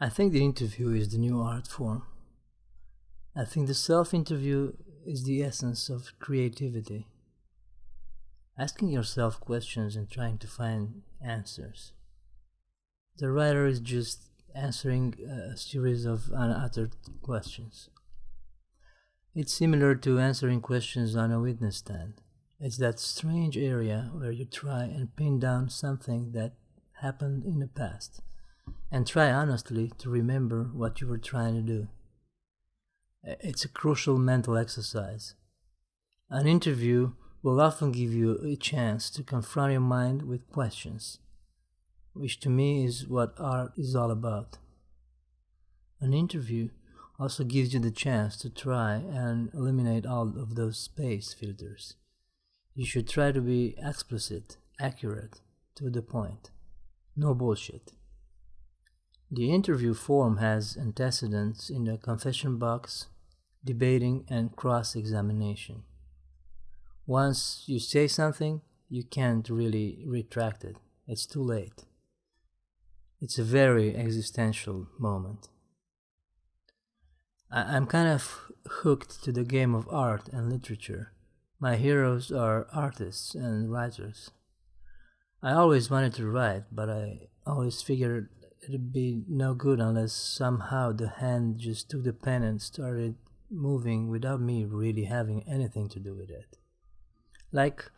I think the interview is the new art form. I think the self-interview is the essence of creativity. Asking yourself questions and trying to find answers. The writer is just answering a series of unanswered questions. It's similar to answering questions on a witness stand. It's that strange area where you try and pin down something that happened in the past and try honestly to remember what you were trying to do. It's a crucial mental exercise. An interview will often give you a chance to confront your mind with questions, which to me is what art is all about. An interview also gives you the chance to try and eliminate all of those space filters. You should try to be explicit, accurate, to the point. No bullshit. The interview form has antecedents in the confession box, debating, and cross-examination. Once you say something, you can't really retract it. It's too late. It's a very existential moment. I'm kind of hooked to the game of art and literature. My heroes are artists and writers. I always wanted to write, but I always figured it'd be no good unless somehow the hand just took the pen and started moving without me really having anything to do with it. Like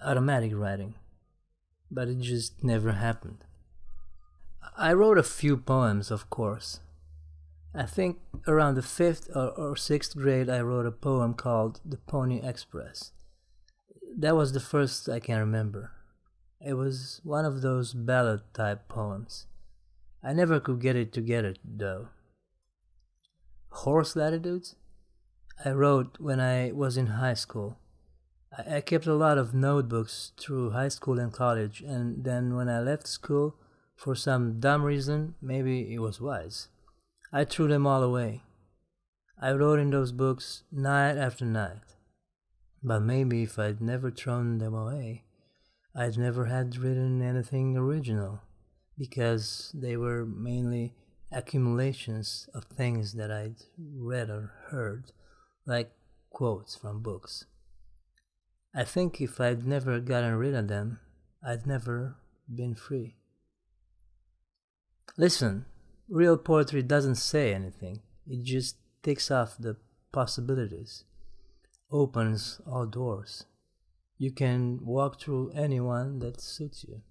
automatic writing. But it just never happened. I wrote a few poems, of course. I think around the 5th or 6th grade I wrote a poem called The Pony Express. That was the first I can remember. It was one of those ballad type poems. I never could get it together though. Horse Latitudes? I wrote when I was in high school. I kept a lot of notebooks through high school and college, and then when I left school, for some dumb reason, maybe it was wise, I threw them all away. I wrote in those books night after night. But maybe if I'd never thrown them away, I'd never had written anything original, because they were mainly accumulations of things that I'd read or heard, like quotes from books. I think if I'd never gotten rid of them, I'd never been free. Listen, real poetry doesn't say anything. It just takes off the possibilities, opens all doors. You can walk through any one that suits you.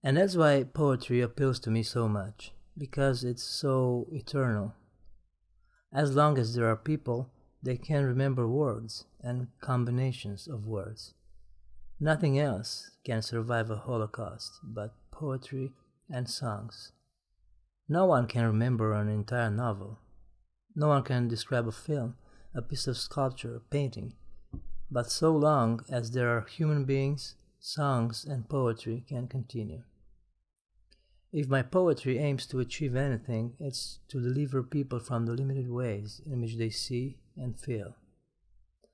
And that's why poetry appeals to me so much, because it's so eternal. As long as there are people, they can remember words and combinations of words. Nothing else can survive a Holocaust but poetry and songs. No one can remember an entire novel. No one can describe a film, a piece of sculpture, a painting. But so long as there are human beings, songs and poetry can continue. If my poetry aims to achieve anything, it's to deliver people from the limited ways in which they see and feel.